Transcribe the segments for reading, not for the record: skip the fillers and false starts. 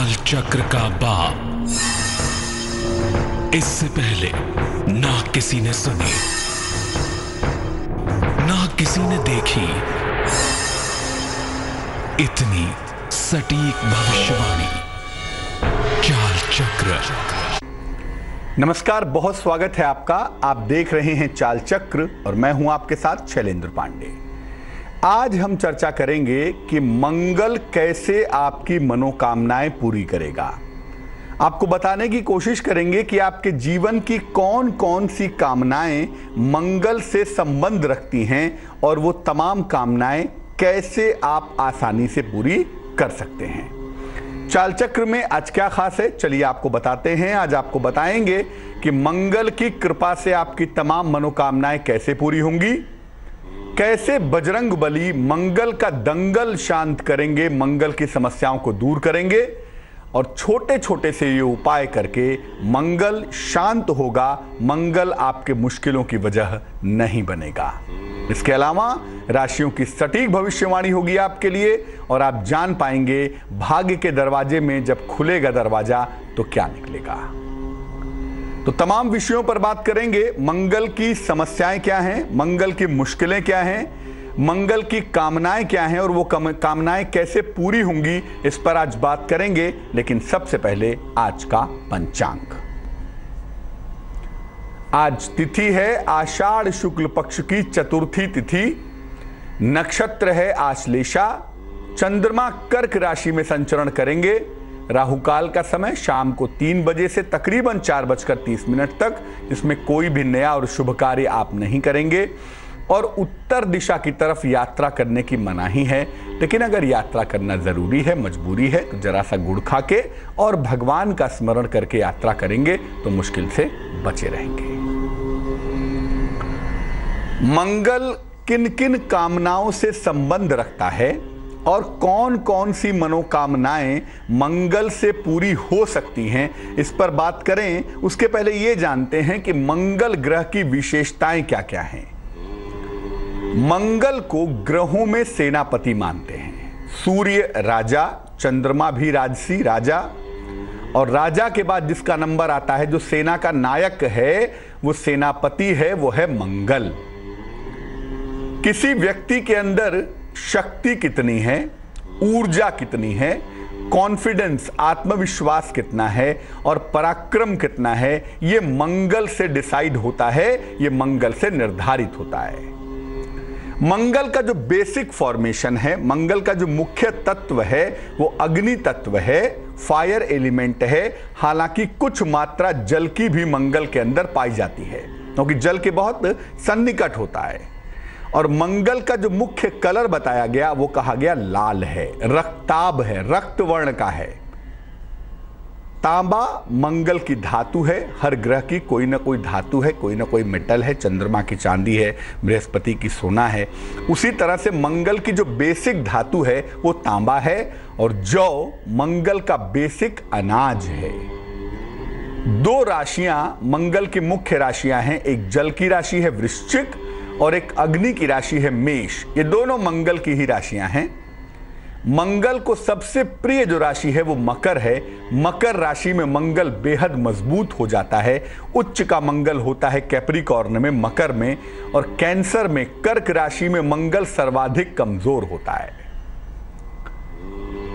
चाल चक्र का बाप। इससे पहले ना किसी ने सुनी, ना किसी ने देखी इतनी सटीक भविष्यवाणी। चाल चक्र। नमस्कार, बहुत स्वागत है आपका। आप देख रहे हैं चाल चक्र और मैं हूं आपके साथ शैलेंद्र पांडे। आज हम चर्चा करेंगे कि मंगल कैसे आपकी मनोकामनाएं पूरी करेगा। आपको बताने की कोशिश करेंगे कि आपके जीवन की कौन कौन सी कामनाएं मंगल से संबंध रखती हैं और वो तमाम कामनाएं कैसे आप आसानी से पूरी कर सकते हैं। चाल चक्र में आज क्या खास है, चलिए आपको बताते हैं। आज आपको बताएंगे कि मंगल की कृपा से आपकी तमाम मनोकामनाएं कैसे पूरी होंगी, कैसे बजरंग बली मंगल का दंगल शांत करेंगे, मंगल की समस्याओं को दूर करेंगे और छोटे छोटे से ये उपाय करके मंगल शांत होगा, मंगल आपके मुश्किलों की वजह नहीं बनेगा। इसके अलावा राशियों की सटीक भविष्यवाणी होगी आपके लिए और आप जान पाएंगे भाग्य के दरवाजे में जब खुलेगा दरवाजा तो क्या निकलेगा। तो तमाम विषयों पर बात करेंगे। मंगल की समस्याएं क्या हैं, मंगल की मुश्किलें क्या हैं, मंगल की कामनाएं क्या हैं और वो कामनाएं कैसे पूरी होंगी, इस पर आज बात करेंगे। लेकिन सबसे पहले आज का पंचांग। आज तिथि है आषाढ़ शुक्ल पक्ष की चतुर्थी तिथि, नक्षत्र है आश्लेषा, चंद्रमा कर्क राशि में संचरण करेंगे। राहुकाल का समय शाम को 3 बजे से तकरीबन 4:30 तक, जिसमें कोई भी नया और शुभ कार्य आप नहीं करेंगे और उत्तर दिशा की तरफ यात्रा करने की मनाही है। लेकिन अगर यात्रा करना जरूरी है, मजबूरी है, तो जरा सा गुड़ खा के और भगवान का स्मरण करके यात्रा करेंगे तो मुश्किल से बचे रहेंगे। मंगल किन किन कामनाओं से संबंध रखता है और कौन कौन सी मनोकामनाएं मंगल से पूरी हो सकती हैं, इस पर बात करें। उसके पहले ये जानते हैं कि मंगल ग्रह की विशेषताएं क्या क्या हैं। मंगल को ग्रहों में सेनापति मानते हैं। सूर्य राजा, चंद्रमा भी राजसी राजा, और राजा के बाद जिसका नंबर आता है, जो सेना का नायक है, वो सेनापति है, वो है मंगल। किसी व्यक्ति के अंदर शक्ति कितनी है, ऊर्जा कितनी है, कॉन्फिडेंस आत्मविश्वास कितना है और पराक्रम कितना है, ये मंगल से डिसाइड होता है, ये मंगल से निर्धारित होता है। मंगल का जो बेसिक फॉर्मेशन है, मंगल का जो मुख्य तत्व है, वो अग्नि तत्व है, फायर एलिमेंट है। हालांकि कुछ मात्रा जल की भी मंगल के अंदर पाई जाती है, क्योंकि जल के बहुत सन्निकट होता है। और मंगल का जो मुख्य कलर बताया गया वो कहा गया लाल है, रक्ताभ है, रक्त वर्ण का है। तांबा मंगल की धातु है। हर ग्रह की कोई ना कोई धातु है, कोई ना कोई मेटल है। चंद्रमा की चांदी है, बृहस्पति की सोना है। उसी तरह से मंगल की जो बेसिक धातु है वो तांबा है और जौ मंगल का बेसिक अनाज है। 2 राशियां मंगल की मुख्य राशियां हैं, एक जल की राशि है वृश्चिक और एक अग्नि की राशि है मेष। ये दोनों मंगल की ही राशियां हैं। मंगल को सबसे प्रिय जो राशि है वो मकर है। मकर राशि में मंगल बेहद मजबूत हो जाता है। उच्च का मंगल होता है कैप्रिकॉर्न में, मकर में, और कैंसर में, कर्क राशि में मंगल सर्वाधिक कमजोर होता है।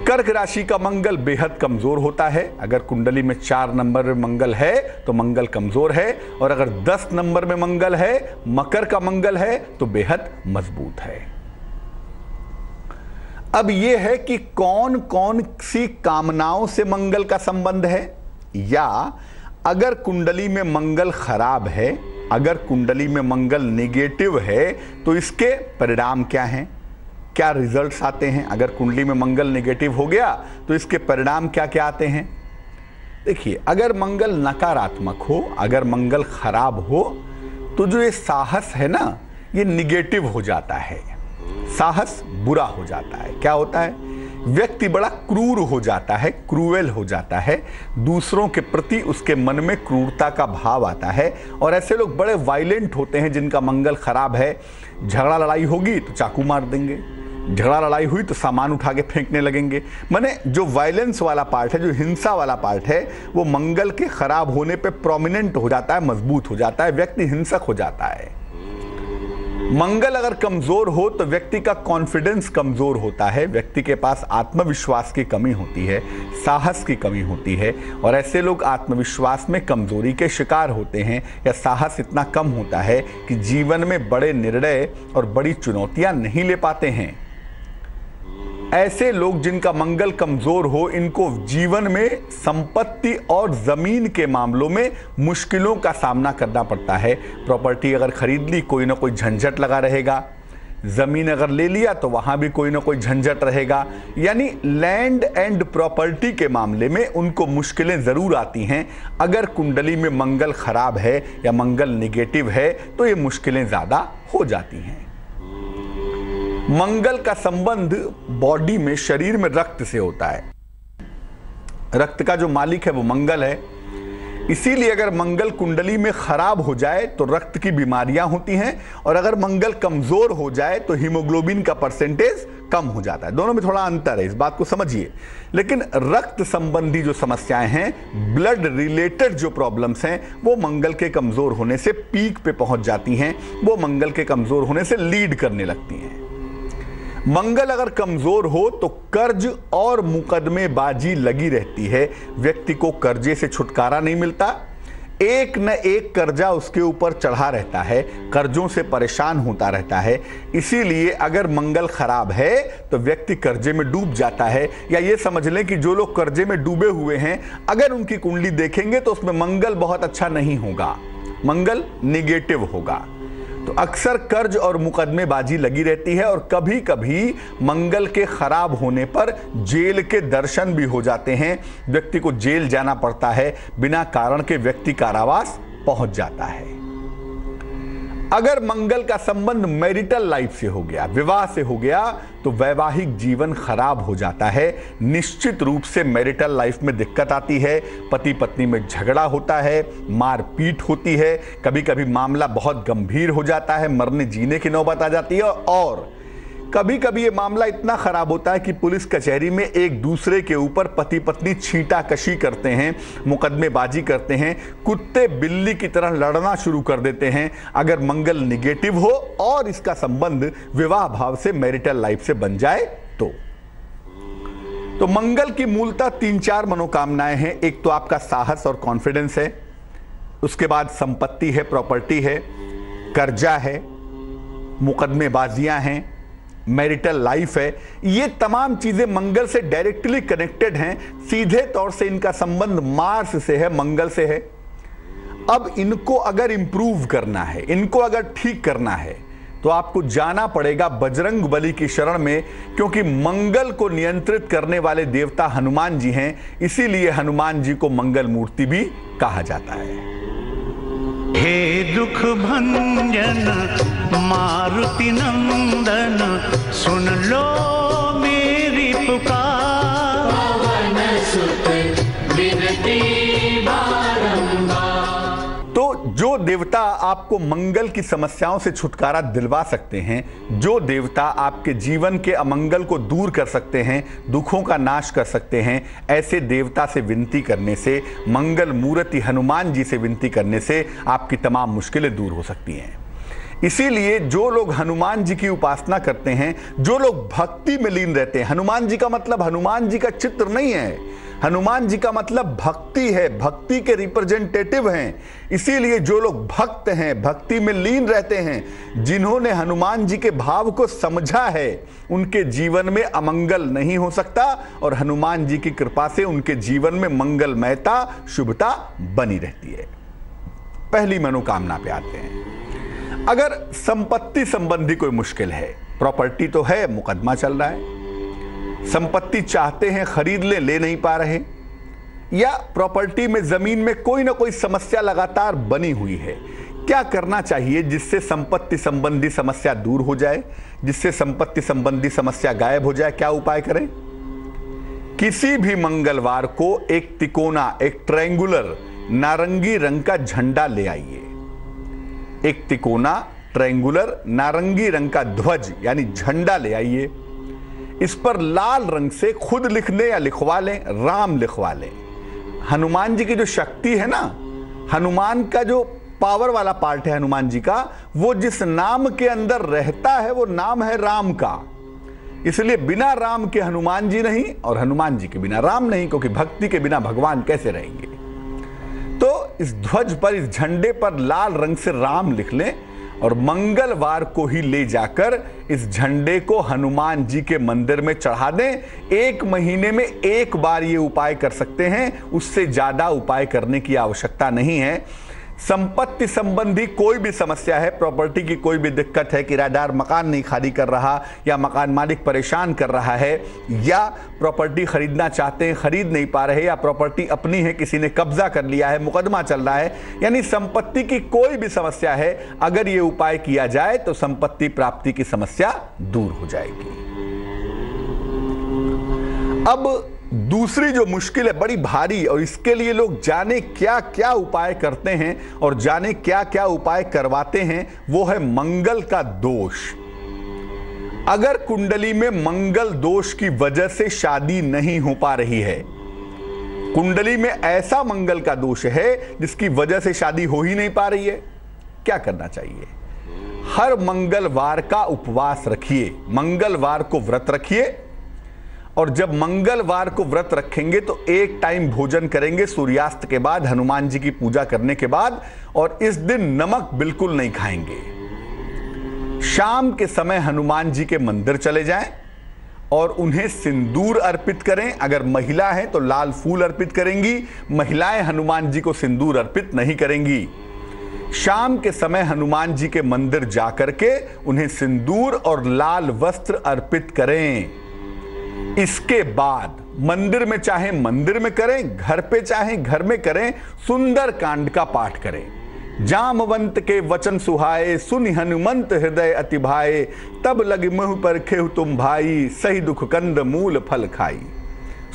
कर्क राशि का मंगल बेहद कमजोर होता है। अगर कुंडली में 4 नंबर में मंगल है तो मंगल कमजोर है, और अगर 10 नंबर में मंगल है, मकर का मंगल है, तो बेहद मजबूत है। अब यह है कि कौन कौन सी कामनाओं से मंगल का संबंध है, या अगर कुंडली में मंगल खराब है, अगर कुंडली में मंगल नेगेटिव है तो इसके परिणाम क्या हैं, क्या रिजल्ट्स आते हैं। अगर कुंडली में मंगल नेगेटिव हो गया तो इसके परिणाम क्या क्या आते हैं। देखिए, अगर मंगल नकारात्मक हो, अगर मंगल खराब हो, तो जो ये साहस है ना, ये निगेटिव हो जाता है। साहस बुरा हो जाता है। क्या होता है, व्यक्ति बड़ा क्रूर हो जाता है, क्रूएल हो जाता है। दूसरों के प्रति उसके मन में क्रूरता का भाव आता है, और ऐसे लोग बड़े वायलेंट होते हैं जिनका मंगल खराब है। झगड़ा लड़ाई होगी तो चाकू मार देंगे, झगड़ा लड़ाई हुई तो सामान उठा के फेंकने लगेंगे। माने जो वायलेंस वाला पार्ट है, जो हिंसा वाला पार्ट है, वो मंगल के खराब होने पे प्रोमिनेंट हो जाता है, मजबूत हो जाता है, व्यक्ति हिंसक हो जाता है। मंगल अगर कमजोर हो तो व्यक्ति का कॉन्फिडेंस कमजोर होता है, व्यक्ति के पास आत्मविश्वास की कमी होती है, साहस की कमी होती है, और ऐसे लोग आत्मविश्वास में कमजोरी के शिकार होते हैं या साहस इतना कम होता है कि जीवन में बड़े निर्णय और बड़ी चुनौतियां नहीं ले पाते हैं। ऐसे लोग जिनका मंगल कमजोर हो, इनको जीवन में संपत्ति और जमीन के मामलों में मुश्किलों का सामना करना पड़ता है। प्रॉपर्टी अगर खरीद ली, कोई ना कोई झंझट लगा रहेगा, जमीन अगर ले लिया तो वहां भी कोई ना कोई झंझट रहेगा। यानी लैंड एंड प्रॉपर्टी के मामले में उनको मुश्किलें जरूर आती हैं। अगर कुंडली में मंगल खराब है या मंगल निगेटिव है तो ये मुश्किलें ज्यादा हो जाती हैं। मंगल का संबंध बॉडी में, शरीर में रक्त से होता है। रक्त का जो मालिक है वो मंगल है, इसीलिए अगर मंगल कुंडली में खराब हो जाए तो रक्त की बीमारियां होती हैं, और अगर मंगल कमजोर हो जाए तो हीमोग्लोबिन का परसेंटेज कम हो जाता है। दोनों में थोड़ा अंतर है, इस बात को समझिए। लेकिन रक्त संबंधी जो समस्याएं हैं, ब्लड रिलेटेड जो प्रॉब्लम्स हैं, वो मंगल के कमजोर होने से पीक पे पहुंच जाती हैं, वो मंगल के कमजोर होने से लीड करने लगती हैं। मंगल अगर कमजोर हो तो कर्ज और मुकदमेबाजी लगी रहती है, व्यक्ति को कर्जे से छुटकारा नहीं मिलता, एक न एक कर्जा उसके ऊपर चढ़ा रहता है, कर्जों से परेशान होता रहता है। इसीलिए अगर मंगल खराब है तो व्यक्ति कर्जे में डूब जाता है। या ये समझ लें कि जो लोग कर्जे में डूबे हुए हैं, अगर उनकी कुंडली देखेंगे तो उसमें मंगल बहुत अच्छा नहीं होगा, मंगल निगेटिव होगा। तो अक्सर कर्ज और मुकदमेबाजी लगी रहती है, और कभी कभी मंगल के खराब होने पर जेल के दर्शन भी हो जाते हैं, व्यक्ति को जेल जाना पड़ता है, बिना कारण के व्यक्ति कारावास पहुंच जाता है। अगर मंगल का संबंध मैरिटल लाइफ से हो गया, विवाह से हो गया, तो वैवाहिक जीवन खराब हो जाता है। निश्चित रूप से मैरिटल लाइफ में दिक्कत आती है, पति पत्नी में झगड़ा होता है, मारपीट होती है, कभी कभी मामला बहुत गंभीर हो जाता है, मरने जीने की नौबत आ जाती है, और कभी कभी ये मामला इतना खराब होता है कि पुलिस कचहरी में एक दूसरे के ऊपर पति पत्नी छींटाकशी करते हैं, मुकदमेबाजी करते हैं, कुत्ते बिल्ली की तरह लड़ना शुरू कर देते हैं, अगर मंगल निगेटिव हो और इसका संबंध विवाह भाव से, मैरिटल लाइफ से बन जाए तो मंगल की मूलतः 3-4 मनोकामनाएं हैं। एक तो आपका साहस और कॉन्फिडेंस है, उसके बाद संपत्ति है, प्रॉपर्टी है, कर्जा है, मुकदमेबाजियां हैं, मैरिटल लाइफ है। ये तमाम चीजें मंगल से डायरेक्टली कनेक्टेड हैं, सीधे तौर से इनका संबंध मार्स से है, मंगल से है। अब इनको अगर इंप्रूव करना है, इनको अगर ठीक करना है, तो आपको जाना पड़ेगा बजरंग बली की शरण में, क्योंकि मंगल को नियंत्रित करने वाले देवता हनुमान जी हैं, इसीलिए हनुमान जी को मंगल मूर्ति भी कहा जाता है। हे दुख भंजन मारुति नंदन, सुन लो मेरी पुकार, पवन सुत विनती बारंबार। तो जो देवता आपको मंगल की समस्याओं से छुटकारा दिलवा सकते हैं, जो देवता आपके जीवन के अमंगल को दूर कर सकते हैं, दुखों का नाश कर सकते हैं, ऐसे देवता से विनती करने से, मंगल मूर्ति हनुमान जी से विनती करने से आपकी तमाम मुश्किलें दूर हो सकती हैं। इसीलिए जो लोग हनुमान जी की उपासना करते हैं, जो लोग भक्ति में लीन रहते हैं, हनुमान जी का मतलब हनुमान जी का चित्र नहीं है, हनुमान जी का मतलब भक्ति है, भक्ति के रिप्रेजेंटेटिव हैं। इसीलिए जो लोग भक्त हैं, भक्ति में लीन रहते हैं, जिन्होंने हनुमान जी के भाव को समझा है, उनके जीवन में अमंगल नहीं हो सकता, और हनुमान जी की कृपा से उनके जीवन में मंगलमयता, शुभता बनी रहती है। पहली मनोकामना पे आते हैं। अगर संपत्ति संबंधी कोई मुश्किल है, प्रॉपर्टी तो है, मुकदमा चल रहा है, संपत्ति चाहते हैं खरीद ले नहीं पा रहे, या प्रॉपर्टी में, जमीन में कोई ना कोई समस्या लगातार बनी हुई है, क्या करना चाहिए जिससे संपत्ति संबंधी समस्या दूर हो जाए, जिससे संपत्ति संबंधी समस्या गायब हो जाए? क्या उपाय करें? किसी भी मंगलवार को एक तिकोना, एक ट्रायंगुलर नारंगी रंग का झंडा ले आइए। एक तिकोना ट्रायंगुलर नारंगी रंग का ध्वज यानी झंडा ले आइए। इस पर लाल रंग से खुद लिख लें या लिखवा लें, राम लिखवा लें। हनुमान जी की जो शक्ति है ना, हनुमान का जो पावर वाला पार्ट है हनुमान जी का, वो जिस नाम के अंदर रहता है वो नाम है राम का। इसलिए बिना राम के हनुमान जी नहीं और हनुमान जी के बिना राम नहीं, क्योंकि भक्ति के बिना भगवान कैसे रहेंगे। तो इस ध्वज पर, इस झंडे पर लाल रंग से राम लिख लें और मंगलवार को ही ले जाकर इस झंडे को हनुमान जी के मंदिर में चढ़ा दें। 1 महीने में 1 बार ये उपाय कर सकते हैं, उससे ज्यादा उपाय करने की आवश्यकता नहीं है। संपत्ति संबंधी कोई भी समस्या है, प्रॉपर्टी की कोई भी दिक्कत है, किराएदार मकान नहीं खाली कर रहा या मकान मालिक परेशान कर रहा है, या प्रॉपर्टी खरीदना चाहते हैं खरीद नहीं पा रहे, या प्रॉपर्टी अपनी है किसी ने कब्जा कर लिया है, मुकदमा चल रहा है, यानी संपत्ति की कोई भी समस्या है, अगर ये उपाय किया जाए तो संपत्ति प्राप्ति की समस्या दूर हो जाएगी। अब दूसरी जो मुश्किल है बड़ी भारी, और इसके लिए लोग जाने क्या क्या उपाय करते हैं और जाने क्या क्या उपाय करवाते हैं, वो है मंगल का दोष। अगर कुंडली में मंगल दोष की वजह से शादी नहीं हो पा रही है, कुंडली में ऐसा मंगल का दोष है जिसकी वजह से शादी हो ही नहीं पा रही है, क्या करना चाहिए? हर मंगलवार का उपवास रखिए, मंगलवार को व्रत रखिए, और जब मंगलवार को व्रत रखेंगे तो 1 टाइम भोजन करेंगे सूर्यास्त के बाद, हनुमान जी की पूजा करने के बाद, और इस दिन नमक बिल्कुल नहीं खाएंगे। शाम के समय हनुमान जी के मंदिर चले जाएं और उन्हें सिंदूर अर्पित करें। अगर महिला है तो लाल फूल अर्पित करेंगी, महिलाएं हनुमान जी को सिंदूर अर्पित नहीं करेंगी। शाम के समय हनुमान जी के मंदिर जाकर के उन्हें सिंदूर और लाल वस्त्र अर्पित करें। इसके बाद मंदिर में चाहे मंदिर में करें, घर पे चाहे घर में करें, सुंदर कांड का पाठ करें। जामवंत के वचन सुहाए, सुनि हनुमंत हृदय अति भाए, तब लगे मुँह पर खेहु तुम भाई, सही दुख कंद मूल फल खाई।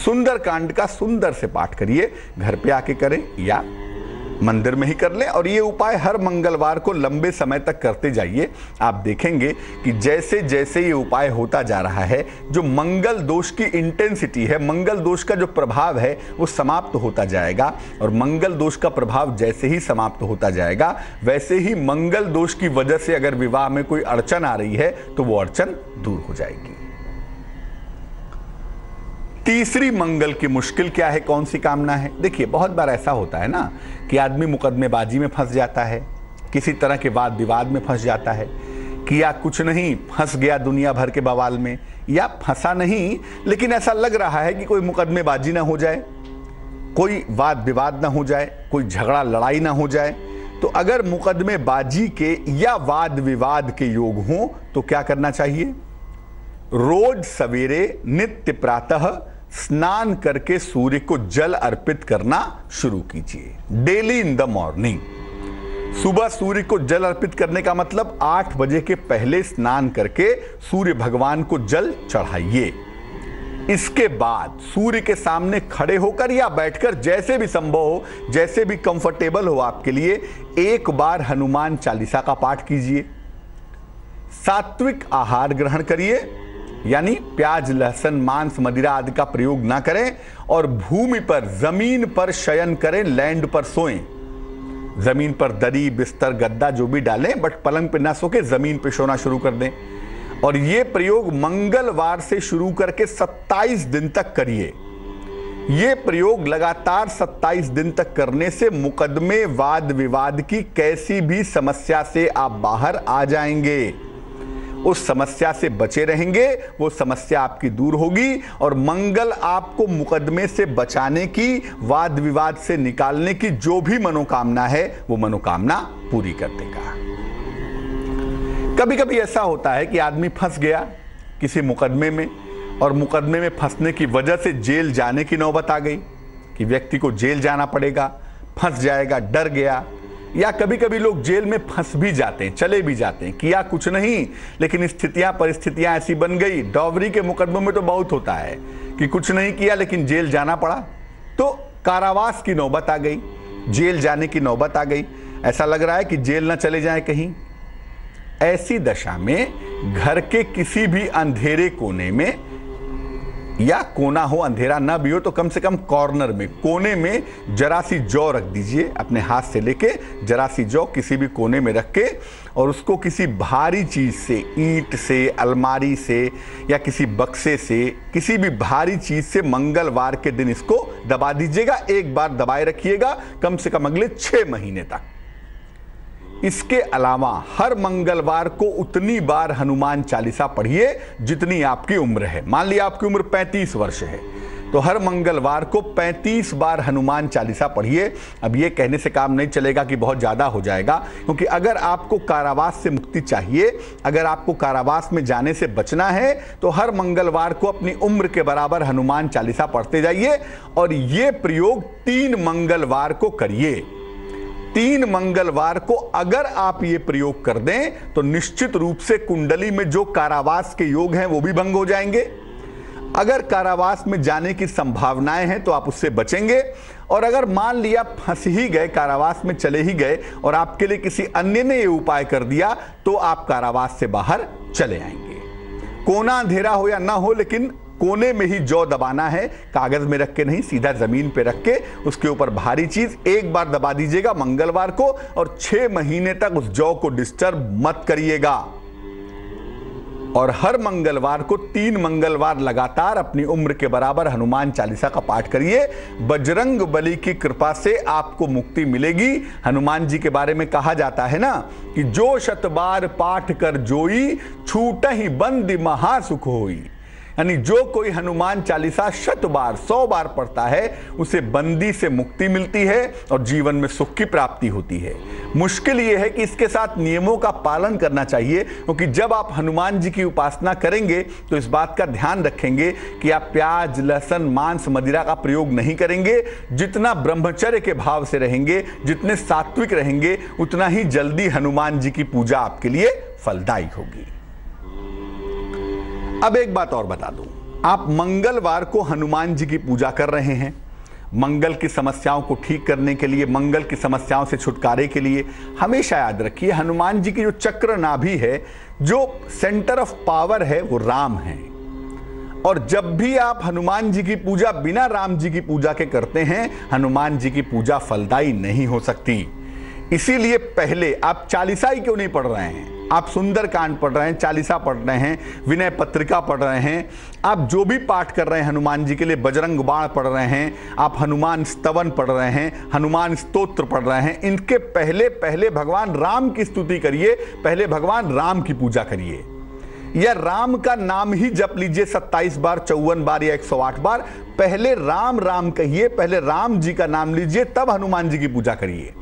सुंदर कांड का सुंदर से पाठ करिए, घर पे आके करें या मंदिर में ही कर लें, और ये उपाय हर मंगलवार को लंबे समय तक करते जाइए। आप देखेंगे कि जैसे जैसे ये उपाय होता जा रहा है, जो मंगल दोष की इंटेंसिटी है, मंगल दोष का जो प्रभाव है वो समाप्त होता जाएगा, और मंगल दोष का प्रभाव जैसे ही समाप्त होता जाएगा वैसे ही मंगल दोष की वजह से अगर विवाह में कोई अड़चन आ रही है तो वो अड़चन दूर हो जाएगी। तीसरी मंगल की मुश्किल क्या है, कौन सी कामना है? देखिए, बहुत बार ऐसा होता है ना कि आदमी मुकदमेबाजी में फंस जाता है, किसी तरह के वाद विवाद में फंस जाता है, कि या कुछ नहीं फंस गया दुनिया भर के बवाल में, या फंसा नहीं लेकिन ऐसा लग रहा है कि कोई मुकदमेबाजी ना हो जाए, कोई वाद विवाद ना हो जाए, कोई झगड़ा लड़ाई ना हो जाए। तो अगर मुकदमेबाजी के या वाद विवाद के योग हों तो क्या करना चाहिए? रोज सवेरे नित्य प्रातः स्नान करके सूर्य को जल अर्पित करना शुरू कीजिए। डेली इन द मॉर्निंग, सुबह सूर्य को जल अर्पित करने का मतलब 8 बजे के पहले स्नान करके सूर्य भगवान को जल चढ़ाइए। इसके बाद सूर्य के सामने खड़े होकर या बैठकर, जैसे भी संभव हो, जैसे भी कंफर्टेबल हो आपके लिए, 1 बार हनुमान चालीसा का पाठ कीजिए। सात्विक आहार ग्रहण करिए, यानी प्याज लहसुन मांस मदिरा आदि का प्रयोग ना करें, और भूमि पर जमीन पर शयन करें, लैंड पर सोएं। जमीन पर दरी बिस्तर गद्दा जो भी डालें, बट पलंग पे ना सो के जमीन पे सोना शुरू कर दें। और ये प्रयोग मंगलवार से शुरू करके 27 दिन तक करिए। ये प्रयोग लगातार 27 दिन तक करने से मुकदमे वाद विवाद की कैसी भी समस्या से आप बाहर आ जाएंगे, उस समस्या से बचे रहेंगे, वो समस्या आपकी दूर होगी, और मंगल आपको मुकदमे से बचाने की, वाद विवाद से निकालने की जो भी मनोकामना है वो मनोकामना पूरी कर देगा। कभी कभी ऐसा होता है कि आदमी फंस गया किसी मुकदमे में, और मुकदमे में फंसने की वजह से जेल जाने की नौबत आ गई कि व्यक्ति को जेल जाना पड़ेगा, फंस जाएगा, डर गया। या कभी कभी लोग जेल में फंस भी जाते हैं, चले भी जाते हैं, किया कुछ नहीं लेकिन स्थितियां परिस्थितियां ऐसी बन गई। डॉवरी के मुकदमों में तो बहुत होता है कि कुछ नहीं किया लेकिन जेल जाना पड़ा, तो कारावास की नौबत आ गई, जेल जाने की नौबत आ गई। ऐसा लग रहा है कि जेल ना चले जाए कहीं। ऐसी दशा में घर के किसी भी अंधेरे कोने में या कोना हो, अंधेरा ना भी हो तो कम से कम कॉर्नर में, कोने में जरा सी जौ रख दीजिए। अपने हाथ से लेके जरा सी जौ किसी भी कोने में रख के और उसको किसी भारी चीज से, ईंट से, अलमारी से या किसी बक्से से, किसी भी भारी चीज से मंगलवार के दिन इसको दबा दीजिएगा। एक बार दबाए रखिएगा कम से कम अगले 6 महीने तक। इसके अलावा हर मंगलवार को उतनी बार हनुमान चालीसा पढ़िए जितनी आपकी उम्र है। मान लिया आपकी उम्र 35 वर्ष है तो हर मंगलवार को 35 बार हनुमान चालीसा पढ़िए। अब ये कहने से काम नहीं चलेगा कि बहुत ज़्यादा हो जाएगा, क्योंकि अगर आपको कारावास से मुक्ति चाहिए, अगर आपको कारावास में जाने से बचना है तो हर मंगलवार को अपनी उम्र के बराबर हनुमान चालीसा पढ़ते जाइए। और ये प्रयोग 3 मंगलवार को करिए। 3 मंगलवार को अगर आप ये प्रयोग कर दें तो निश्चित रूप से कुंडली में जो कारावास के योग हैं वो भी भंग हो जाएंगे। अगर कारावास में जाने की संभावनाएं हैं तो आप उससे बचेंगे। और अगर मान लिया फंस ही गए, कारावास में चले ही गए और आपके लिए किसी अन्य ने ये उपाय कर दिया तो आप कारावास से बाहर चले आएंगे। कोना अंधेरा हो या ना हो, लेकिन कोने में ही जौ दबाना है, कागज में रख के नहीं, सीधा जमीन पे रख के उसके ऊपर भारी चीज एक बार दबा दीजिएगा मंगलवार को और 6 महीने तक उस जौ को डिस्टर्ब मत करिएगा। और हर मंगलवार को 3 मंगलवार लगातार अपनी उम्र के बराबर हनुमान चालीसा का पाठ करिए। बजरंग बली की कृपा से आपको मुक्ति मिलेगी। हनुमान जी के बारे में कहा जाता है ना कि जो 100 बार पाठ कर जोई, छूटहि बंदी महासुख होई। यानी जो कोई हनुमान चालीसा 100 बार 100 बार पढ़ता है उसे बंदी से मुक्ति मिलती है और जीवन में सुख की प्राप्ति होती है। मुश्किल यह है कि इसके साथ नियमों का पालन करना चाहिए, क्योंकि जब आप हनुमान जी की उपासना करेंगे तो इस बात का ध्यान रखेंगे कि आप प्याज, लहसुन, मांस, मदिरा का प्रयोग नहीं करेंगे। जितना ब्रह्मचर्य के भाव से रहेंगे, जितने सात्विक रहेंगे, उतना ही जल्दी हनुमान जी की पूजा आपके लिए फलदायी होगी। अब एक बात और बता दूं, आप मंगलवार को हनुमान जी की पूजा कर रहे हैं, मंगल की समस्याओं को ठीक करने के लिए, मंगल की समस्याओं से छुटकारे के लिए। हमेशा याद रखिए हनुमान जी की जो चक्र नाभि है, जो सेंटर ऑफ पावर है, वो राम है। और जब भी आप हनुमान जी की पूजा बिना राम जी की पूजा के करते हैं, हनुमान जी की पूजा फलदायी नहीं हो सकती। इसीलिए पहले आप चालीसा ही क्यों नहीं पढ़ रहे हैं, आप सुंदरकांड पढ़ रहे हैं, चालीसा पढ़ रहे हैं, विनय पत्रिका पढ़ रहे हैं, आप जो भी पाठ कर रहे हैं हनुमान जी के लिए, बजरंग बाण पढ़ रहे हैं, आप हनुमान स्तवन पढ़ रहे हैं, हनुमान स्तोत्र पढ़ रहे हैं, इनके पहले पहले भगवान राम की स्तुति करिए, पहले भगवान राम की पूजा करिए। या राम का नाम ही जप लीजिए 27 बार, 54 बार या 108 बार। पहले राम राम कहिए, पहले राम जी का नाम लीजिए, तब हनुमान जी की पूजा करिए,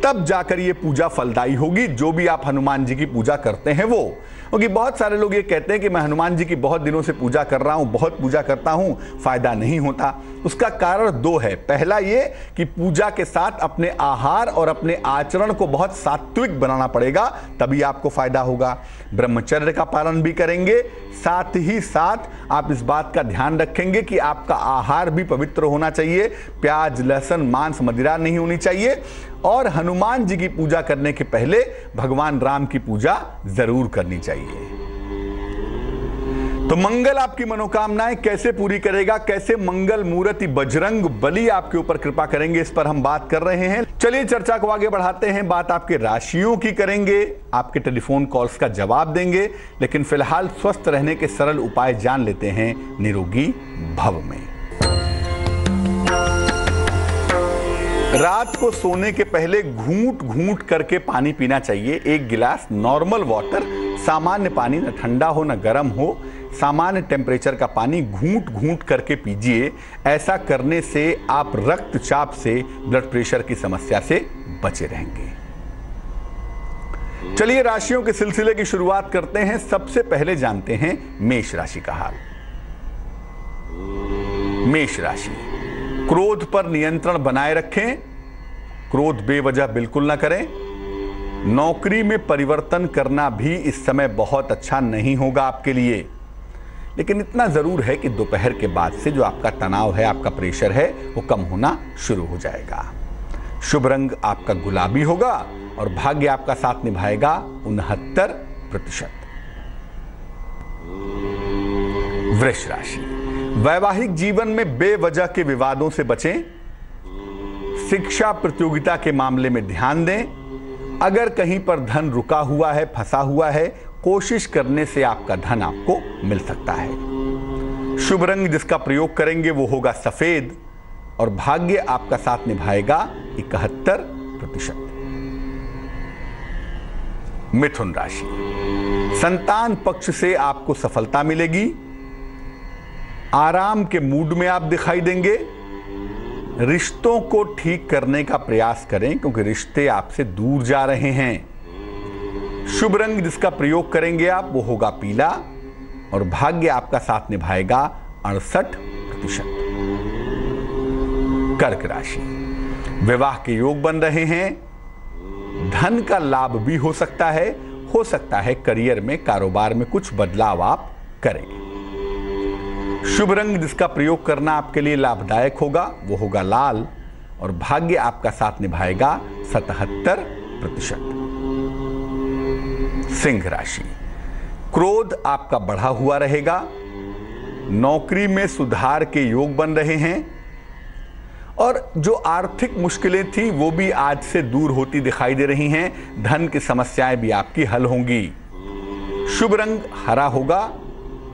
तब जाकर ये पूजा फलदायी होगी। जो भी आप हनुमान जी की पूजा करते हैं वो, क्योंकि बहुत सारे लोग ये कहते हैं कि मैं हनुमान जी की बहुत दिनों से पूजा कर रहा हूं, बहुत पूजा करता हूं, फायदा नहीं होता। उसका कारण 2 है। पहला ये कि पूजा के साथ अपने आहार और अपने आचरण को बहुत सात्विक बनाना पड़ेगा, तभी आपको फायदा होगा। ब्रह्मचर्य का पालन भी करेंगे, साथ ही साथ आप इस बात का ध्यान रखेंगे कि आपका आहार भी पवित्र होना चाहिए, प्याज, लहसुन, मांस, मदिरा नहीं होनी चाहिए। और हनुमान जी की पूजा करने के पहले भगवान राम की पूजा जरूर करनी चाहिए। तो मंगल आपकी मनोकामनाएं कैसे पूरी करेगा, कैसे मंगल मूर्ति बजरंग बली आपके ऊपर कृपा करेंगे, इस पर हम बात कर रहे हैं। चलिए चर्चा को आगे बढ़ाते हैं, बात आपके राशियों की करेंगे, आपके टेलीफोन कॉल्स का जवाब देंगे। लेकिन फिलहाल स्वस्थ रहने के सरल उपाय जान लेते हैं निरोगी भव में। रात को सोने के पहले घूंट घूंट करके पानी पीना चाहिए। 1 गिलास नॉर्मल वाटर, सामान्य पानी, न ठंडा हो न गर्म हो, सामान्य टेम्परेचर का पानी घूंट घूंट करके पीजिए। ऐसा करने से आप रक्तचाप से, ब्लड प्रेशर की समस्या से बचे रहेंगे। चलिए राशियों के सिलसिले की शुरुआत करते हैं। सबसे पहले जानते हैं मेष राशि का हाल। मेष राशि, क्रोध पर नियंत्रण बनाए रखें, क्रोध बेवजह बिल्कुल ना करें। नौकरी में परिवर्तन करना भी इस समय बहुत अच्छा नहीं होगा आपके लिए, लेकिन इतना जरूर है कि दोपहर के बाद से जो आपका तनाव है, आपका प्रेशर है, वो कम होना शुरू हो जाएगा। शुभ रंग आपका गुलाबी होगा और भाग्य आपका साथ निभाएगा 69%। वृष राशि, वैवाहिक जीवन में बेवजह के विवादों से बचें। शिक्षा प्रतियोगिता के मामले में ध्यान दें। अगर कहीं पर धन रुका हुआ है, फंसा हुआ है, कोशिश करने से आपका धन आपको मिल सकता है। शुभ रंग जिसका प्रयोग करेंगे वो होगा सफेद और भाग्य आपका साथ निभाएगा 71%। मिथुन राशि, संतान पक्ष से आपको सफलता मिलेगी। आराम के मूड में आप दिखाई देंगे। रिश्तों को ठीक करने का प्रयास करें क्योंकि रिश्ते आपसे दूर जा रहे हैं। शुभ रंग जिसका प्रयोग करेंगे आप वो होगा पीला और भाग्य आपका साथ निभाएगा 68%। कर्क राशि, विवाह के योग बन रहे हैं। धन का लाभ भी हो सकता है करियर में, कारोबार में कुछ बदलाव आप करें। शुभ रंग जिसका प्रयोग करना आपके लिए लाभदायक होगा वो होगा लाल और भाग्य आपका साथ निभाएगा 77%। सिंह राशि, क्रोध आपका बढ़ा हुआ रहेगा। नौकरी में सुधार के योग बन रहे हैं और जो आर्थिक मुश्किलें थी वो भी आज से दूर होती दिखाई दे रही हैं। धन की समस्याएं भी आपकी हल होंगी। शुभ रंग हरा होगा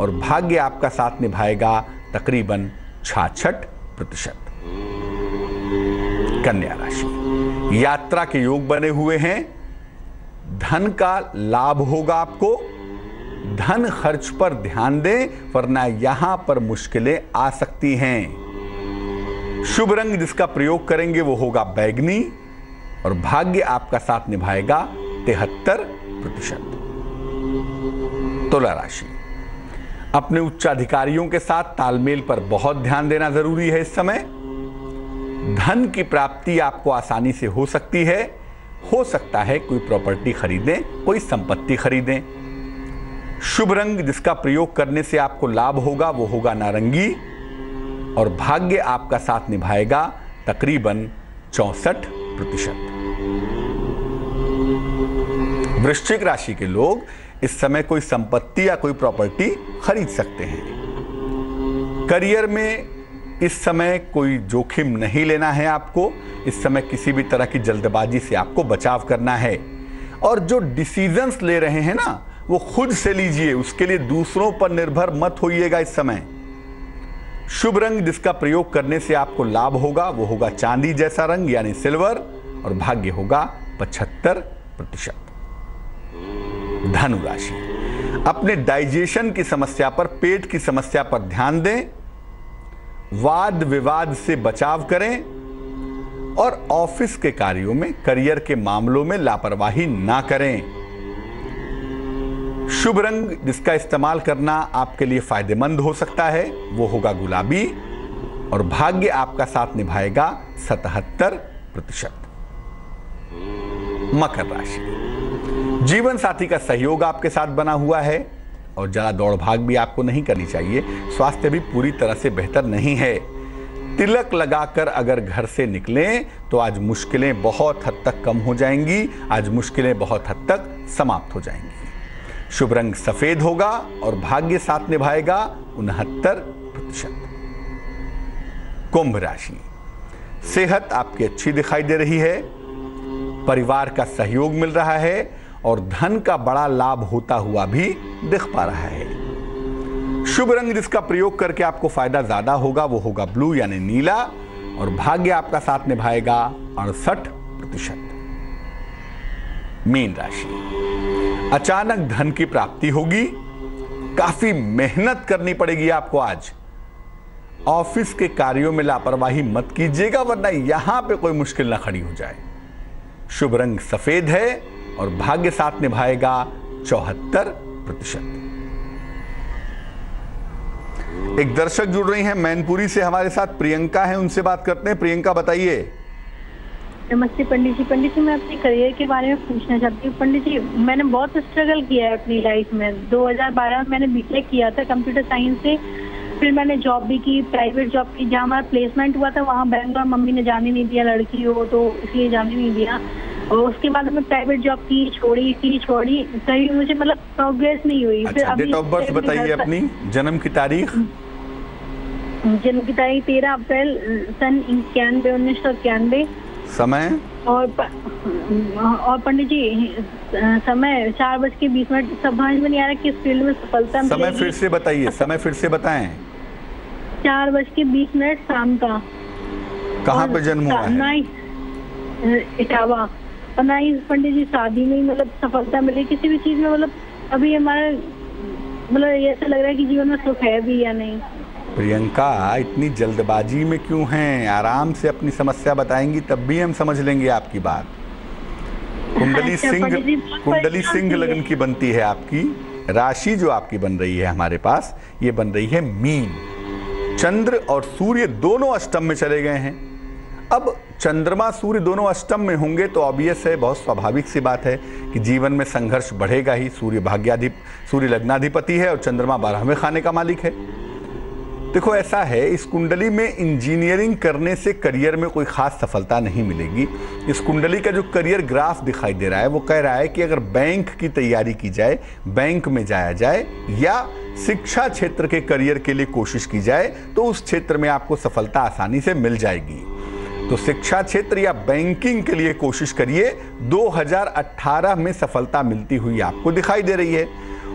और भाग्य आपका साथ निभाएगा तकरीबन 66%। कन्या राशि, यात्रा के योग बने हुए हैं। धन का लाभ होगा आपको। धन खर्च पर ध्यान दें वरना यहां पर मुश्किलें आ सकती हैं। शुभ रंग जिसका प्रयोग करेंगे वो होगा बैगनी और भाग्य आपका साथ निभाएगा 73%। तुला राशि, अपने उच्चाधिकारियों के साथ तालमेल पर बहुत ध्यान देना जरूरी है। इस समय धन की प्राप्ति आपको आसानी से हो सकती है। हो सकता है कोई प्रॉपर्टी खरीदें, कोई संपत्ति खरीदें। शुभ रंग जिसका प्रयोग करने से आपको लाभ होगा वो होगा नारंगी और भाग्य आपका साथ निभाएगा तकरीबन 64%। वृश्चिक राशि के लोग इस समय कोई संपत्ति या कोई प्रॉपर्टी खरीद सकते हैं। करियर में इस समय कोई जोखिम नहीं लेना है आपको। इस समय किसी भी तरह की जल्दबाजी से आपको बचाव करना है और जो डिसीजंस ले रहे हैं ना वो खुद से लीजिए, उसके लिए दूसरों पर निर्भर मत होइएगा इस समय। शुभ रंग जिसका प्रयोग करने से आपको लाभ होगा वो होगा चांदी जैसा रंग यानी सिल्वर और भाग्य होगा 75%। धनु राशि, अपने डाइजेशन की समस्या पर, पेट की समस्या पर ध्यान दें। वाद विवाद से बचाव करें और ऑफिस के कार्यों में, करियर के मामलों में लापरवाही ना करें। शुभ रंग जिसका इस्तेमाल करना आपके लिए फायदेमंद हो सकता है वो होगा गुलाबी और भाग्य आपका साथ निभाएगा 77%। मकर राशि, जीवन साथी का सहयोग आपके साथ बना हुआ है और ज्यादा दौड़ भाग भी आपको नहीं करनी चाहिए। स्वास्थ्य भी पूरी तरह से बेहतर नहीं है। तिलक लगाकर अगर घर से निकलें तो आज मुश्किलें बहुत हद तक कम हो जाएंगी। आज मुश्किलें बहुत हद तक समाप्त हो जाएंगी। शुभ रंग सफेद होगा और भाग्य साथ निभाएगा 69%। कुंभ राशि, सेहत आपकी अच्छी दिखाई दे रही है। परिवार का सहयोग मिल रहा है और धन का बड़ा लाभ होता हुआ भी दिख पा रहा है। शुभ रंग जिसका प्रयोग करके आपको फायदा ज्यादा होगा वो होगा ब्लू यानी नीला और भाग्य आपका साथ निभाएगा 68%। मीन राशि, अचानक धन की प्राप्ति होगी। काफी मेहनत करनी पड़ेगी आपको आज। ऑफिस के कार्यों में लापरवाही मत कीजिएगा वरना यहां पे कोई मुश्किल ना खड़ी हो जाए। शुभ रंग सफेद है और भाग्य साथ निभाएगा 74%। एक दर्शक जुड़ रही हैं मैनपुरी से हमारे साथ, प्रियंका है, उनसे बात करते हैं। प्रियंका बताइए। नमस्ते पंडित जी। पंडित जी, मैं अपने करियर के बारे में पूछना चाहती हूँ। पंडित जी, मैंने बहुत स्ट्रगल किया है अपनी लाइफ में। 2012 में मैंने बीटेक किया था कंप्यूटर साइंस से। फिर मैंने जॉब भी की, प्राइवेट जॉब की। जहाँ हमारा प्लेसमेंट हुआ था वहाँ बैंगलोर मम्मी ने जाने नहीं दिया, लड़की हो तो इसलिए जाने नहीं दिया। और उसके बाद मैं प्राइवेट जॉब की, छोड़ी कहीं मुझे मतलब प्रोग्रेस नहीं हुई। अच्छा, डेट ऑफ बर्थ बताइए अपनी, जन्म की तारीख। जन्म की तारीख 13 अप्रैल सन 1991। समय और पंडित जी समय 4:20। समझ में नहीं आ रहा किस फील्ड में सफलता मिलेगी। समय फिर से बताइए, समय फिर से बताएं। 4:20 शाम का। कहाँ पे जन्म हुआ है? इटावा। और ना ही पंडित जी शादी में मतलब सफलता मिले किसी भी चीज में, मतलब अभी हमारे मतलब ऐसा लग रहा है कि जीवन में सुख है भी या नहीं। प्रियंका, इतनी जल्दबाजी में क्यों हैं? आराम से अपनी समस्या बताएंगी तब भी हम समझ लेंगे आपकी बात। कुंडली सिंह लगन की बनती है आपकी। राशि जो आपकी बन रही है हमारे पास, ये बन रही है मीन। चंद्र और सूर्य दोनों अष्टम में चले गए हैं। अब चंद्रमा सूर्य दोनों अष्टम में होंगे तो ऑब्वियस है, बहुत स्वाभाविक सी बात है कि जीवन में संघर्ष बढ़ेगा ही। सूर्य लग्नाधिपति है और चंद्रमा 12वें खाने का मालिक है। देखो ऐसा है, इस कुंडली में इंजीनियरिंग करने से करियर में कोई खास सफलता नहीं मिलेगी। इस कुंडली का जो करियर ग्राफ दिखाई दे रहा है वो कह रहा है कि अगर बैंक की तैयारी की जाए, बैंक में जाया जाए या शिक्षा क्षेत्र के करियर के लिए कोशिश की जाए तो उस क्षेत्र में आपको सफलता आसानी से मिल जाएगी। तो शिक्षा क्षेत्र या बैंकिंग के लिए कोशिश करिए। 2018 में सफलता मिलती हुई आपको दिखाई दे रही है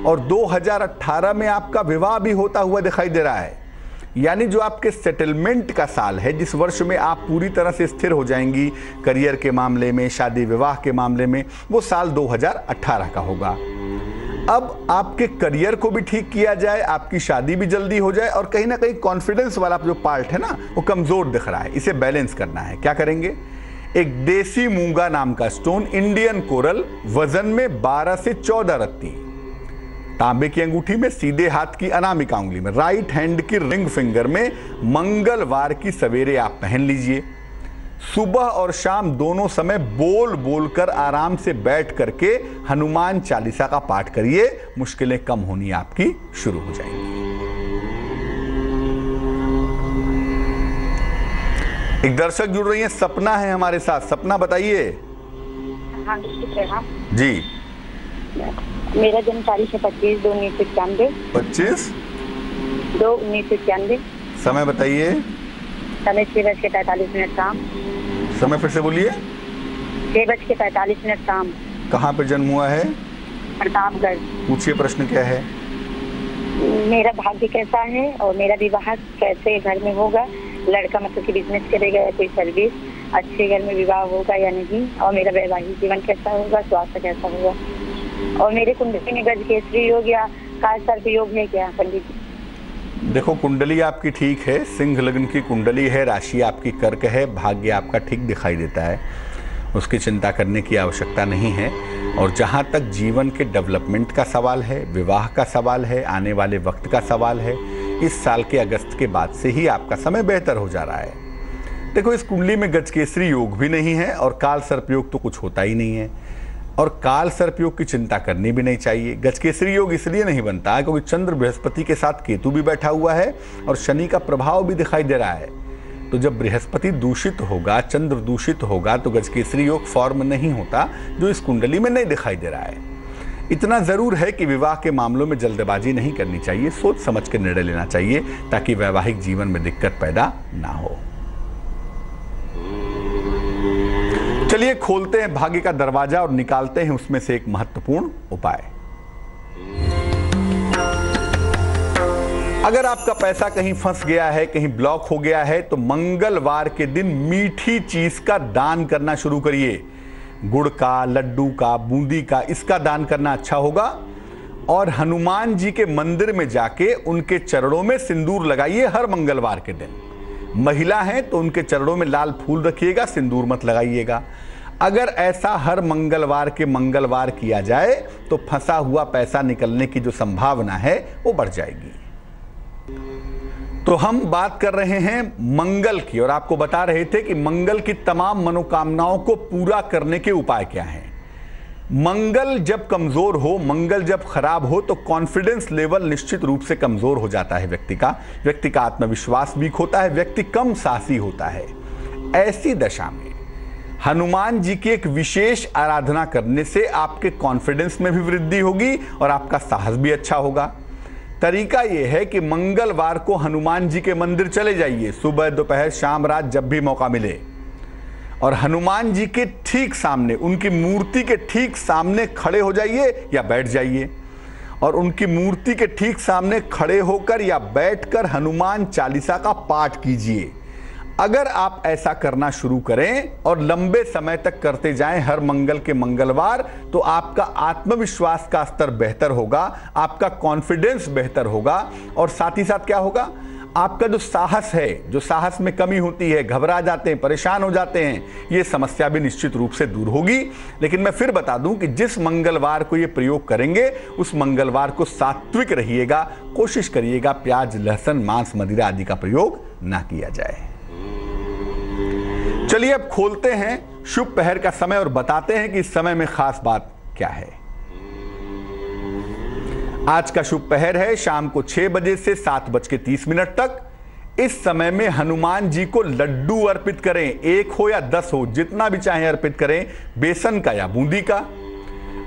और 2018 में आपका विवाह भी होता हुआ दिखाई दे रहा है। यानी जो आपके सेटलमेंट का साल है, जिस वर्ष में आप पूरी तरह से स्थिर हो जाएंगी करियर के मामले में, शादी विवाह के मामले में, वो साल 2018 का होगा। अब आपके करियर को भी ठीक किया जाए, आपकी शादी भी जल्दी हो जाए और कहीं ना कहीं कॉन्फिडेंस वाला जो पार्ट है ना वो कमजोर दिख रहा है, इसे बैलेंस करना है। क्या करेंगे? एक देसी मूंगा नाम का स्टोन, इंडियन कोरल, वजन में 12 से 14 रत्ती, तांबे की अंगूठी में, सीधे हाथ की अनामिका उंगली में, राइट हैंड की रिंग फिंगर में, मंगलवार की सवेरे आप पहन लीजिए। सुबह और शाम दोनों समय बोल बोल कर आराम से बैठ करके हनुमान चालीसा का पाठ करिए। मुश्किलें कम होनी आपकी शुरू हो जाएंगी। एक दर्शक जुड़ रही है, सपना है हमारे साथ। सपना बताइए। हाँ जी। मेरा जन्म तारीख है 25/2/1991। 25/2/1991। समय बताइए। समय 6:45 शाम। समय फिर से बोलिए। 6:45 शाम। कहाँ पे जन्म हुआ है? प्रतापगढ़। पूछिए, प्रश्न क्या है? मेरा भाग्य कैसा है और मेरा विवाह कैसे घर में होगा? लड़का मतलब कि बिजनेस करेगा या कोई सर्विस? अच्छे घर में विवाह होगा या नहीं? और मेरा वैवाहिक जीवन कैसा होगा? स्वास्थ्य कैसा होगा? और मेरे कुंडली में गजकेसरी योग या काल सर्प योग है क्या पंडित जी? देखो, कुंडली आपकी ठीक है, सिंह लग्न की कुंडली है, राशि आपकी कर्क है, भाग्य आपका ठीक दिखाई देता है, उसकी चिंता करने की आवश्यकता नहीं है। और जहाँ तक जीवन के डेवलपमेंट का सवाल है, विवाह का सवाल है, आने वाले वक्त का सवाल है, इस साल के अगस्त के बाद से ही आपका समय बेहतर हो जा रहा है। देखो, इस कुंडली में गजकेसरी योग भी नहीं है और काल सर्प योग तो कुछ होता ही नहीं है, और काल सर्प योग की चिंता करनी भी नहीं चाहिए। गजकेसरी योग इसलिए नहीं बनता क्योंकि चंद्र बृहस्पति के साथ केतु भी बैठा हुआ है और शनि का प्रभाव भी दिखाई दे रहा है। तो जब बृहस्पति दूषित होगा, चंद्र दूषित होगा, तो गजकेसरी योग फॉर्म नहीं होता, जो इस कुंडली में नहीं दिखाई दे रहा है। इतना जरूर है कि विवाह के मामलों में जल्दबाजी नहीं करनी चाहिए, सोच समझ के निर्णय लेना चाहिए ताकि वैवाहिक जीवन में दिक्कत पैदा ना हो। चलिए खोलते हैं भाग्य का दरवाजा और निकालते हैं उसमें से एक महत्वपूर्ण उपाय। अगर आपका पैसा कहीं फंस गया है, कहीं ब्लॉक हो गया है, तो मंगलवार के दिन मीठी चीज का दान करना शुरू करिए। गुड़ का, लड्डू का, बूंदी का, इसका दान करना अच्छा होगा। और हनुमान जी के मंदिर में जाके उनके चरणों में सिंदूर लगाइए हर मंगलवार के दिन। महिला हैं तो उनके चरणों में लाल फूल रखिएगा, सिंदूर मत लगाइएगा। अगर ऐसा हर मंगलवार के मंगलवार किया जाए तो फंसा हुआ पैसा निकलने की जो संभावना है वो बढ़ जाएगी। तो हम बात कर रहे हैं मंगल की और आपको बता रहे थे कि मंगल की तमाम मनोकामनाओं को पूरा करने के उपाय क्या हैं। मंगल जब कमजोर हो, मंगल जब खराब हो तो कॉन्फिडेंस लेवल निश्चित रूप से कमजोर हो जाता है व्यक्ति का आत्मविश्वास वीक होता है, व्यक्ति कम साहसी होता है। ऐसी दशा में हनुमान जी की एक विशेष आराधना करने से आपके कॉन्फिडेंस में भी वृद्धि होगी और आपका साहस भी अच्छा होगा। तरीका यह है कि मंगलवार को हनुमान जी के मंदिर चले जाइए, सुबह दोपहर शाम रात जब भी मौका मिले, और हनुमान जी के ठीक सामने, उनकी मूर्ति के ठीक सामने खड़े हो जाइए या बैठ जाइए, और उनकी मूर्ति के ठीक सामने खड़े होकर या बैठकर हनुमान चालीसा का पाठ कीजिए। अगर आप ऐसा करना शुरू करें और लंबे समय तक करते जाएं हर मंगल के मंगलवार, तो आपका आत्मविश्वास का स्तर बेहतर होगा, आपका कॉन्फिडेंस बेहतर होगा, और साथ ही साथ क्या होगा, आपका जो साहस है, जो साहस में कमी होती है, घबरा जाते हैं, परेशान हो जाते हैं, ये समस्या भी निश्चित रूप से दूर होगी। लेकिन मैं फिर बता दूं कि जिस मंगलवार को ये प्रयोग करेंगे उस मंगलवार को सात्विक रहिएगा, कोशिश करिएगा प्याज लहसुन मांस मदिरा आदि का प्रयोग ना किया जाए। चलिए अब खोलते हैं शुभ पहर का समय और बताते हैं कि इस समय में खास बात क्या है। आज का शुभ पहर है शाम को 6 बजे से 7:30 तक। इस समय में हनुमान जी को लड्डू अर्पित करें, 1 हो या 10 हो, जितना भी चाहे अर्पित करें, बेसन का या बूंदी का।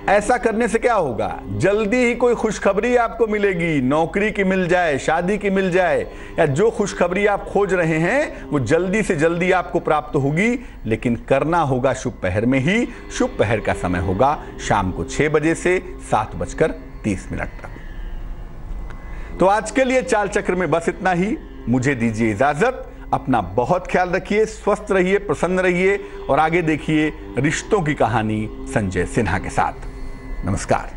ऐसा करने से क्या होगा, जल्दी ही कोई खुशखबरी आपको मिलेगी, नौकरी की मिल जाए, शादी की मिल जाए, या जो खुशखबरी आप खोज रहे हैं वो जल्दी से जल्दी आपको प्राप्त होगी। लेकिन करना होगा शुभ पहर में ही। शुभ पहर का समय होगा शाम को 6 बजे से 7:30 तक। तो आज के लिए चाल चक्र में बस इतना ही। मुझे दीजिए इजाजत। अपना बहुत ख्याल रखिए, स्वस्थ रहिए, प्रसन्न रहिए, और आगे देखिए रिश्तों की कहानी संजय सिन्हा के साथ। नमस्कार।